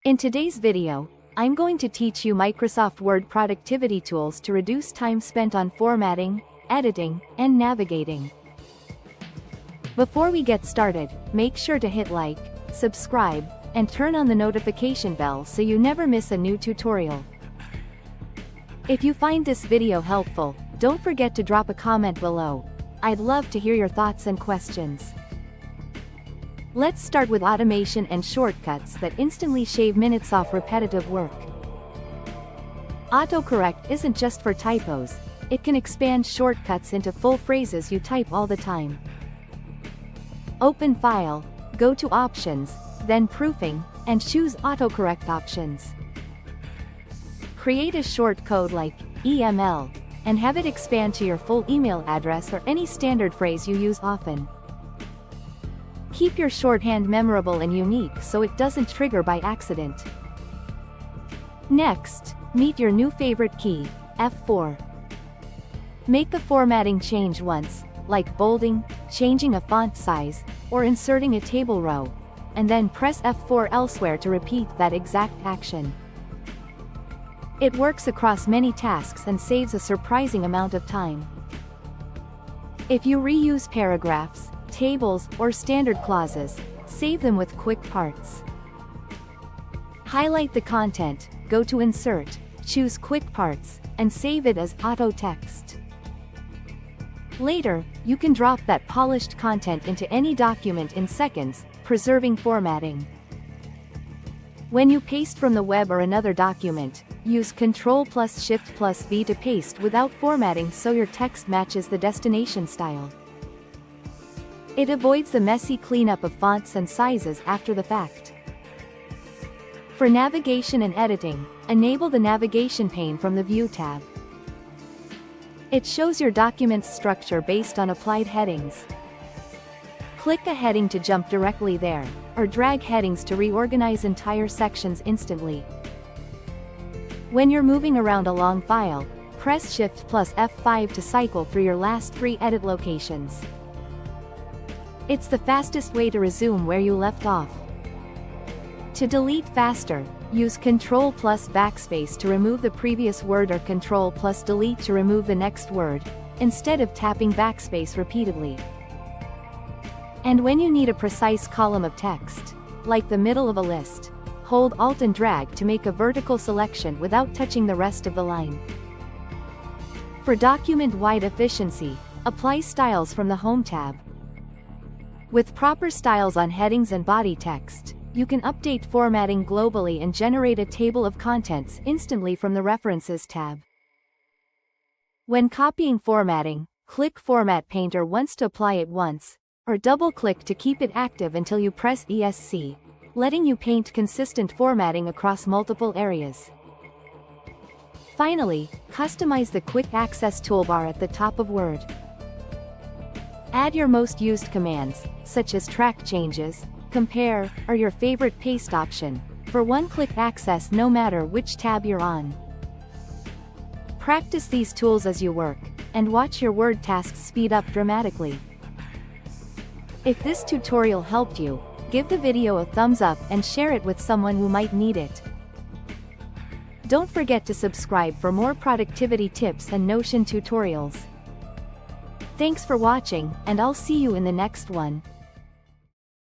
In today's video, I'm going to teach you Microsoft Word productivity tools to reduce time spent on formatting, editing, and navigating. Before we get started, make sure to hit like, subscribe, and turn on the notification bell so you never miss a new tutorial. If you find this video helpful, don't forget to drop a comment below. I'd love to hear your thoughts and questions. Let's start with automation and shortcuts that instantly shave minutes off repetitive work. AutoCorrect isn't just for typos, it can expand shortcuts into full phrases you type all the time. Open File, go to Options, then Proofing, and choose AutoCorrect options. Create a short code like EML, and have it expand to your full email address or any standard phrase you use often. Keep your shorthand memorable and unique so it doesn't trigger by accident. Next, meet your new favorite key, F4. Make the formatting change once, like bolding, changing a font size, or inserting a table row, and then press F4 elsewhere to repeat that exact action. It works across many tasks and saves a surprising amount of time. If you reuse paragraphs, tables, or standard clauses, save them with quick parts. Highlight the content, go to Insert, choose Quick Parts, and save it as Auto Text. Later, you can drop that polished content into any document in seconds, preserving formatting. When you paste from the web or another document, use Ctrl+Shift+V to paste without formatting so your text matches the destination style. It avoids the messy cleanup of fonts and sizes after the fact. For navigation and editing, enable the navigation pane from the View tab. It shows your document's structure based on applied headings. Click a heading to jump directly there, or drag headings to reorganize entire sections instantly. When you're moving around a long file, press Shift+F5 to cycle through your last 3 edit locations. It's the fastest way to resume where you left off. To delete faster, use Ctrl+Backspace to remove the previous word or Ctrl+Delete to remove the next word, instead of tapping Backspace repeatedly. And when you need a precise column of text, like the middle of a list, hold Alt and drag to make a vertical selection without touching the rest of the line. For document-wide efficiency, apply styles from the Home tab. With proper styles on headings and body text, you can update formatting globally and generate a table of contents instantly from the References tab. When copying formatting, click Format Painter once to apply it once, or double-click to keep it active until you press ESC, letting you paint consistent formatting across multiple areas. Finally, customize the Quick Access toolbar at the top of Word. Add your most used commands, such as track changes, compare, or your favorite paste option, for one-click access no matter which tab you're on. Practice these tools as you work, and watch your Word tasks speed up dramatically. If this tutorial helped you, give the video a thumbs up and share it with someone who might need it. Don't forget to subscribe for more productivity tips and Notion tutorials. Thanks for watching, and I'll see you in the next one.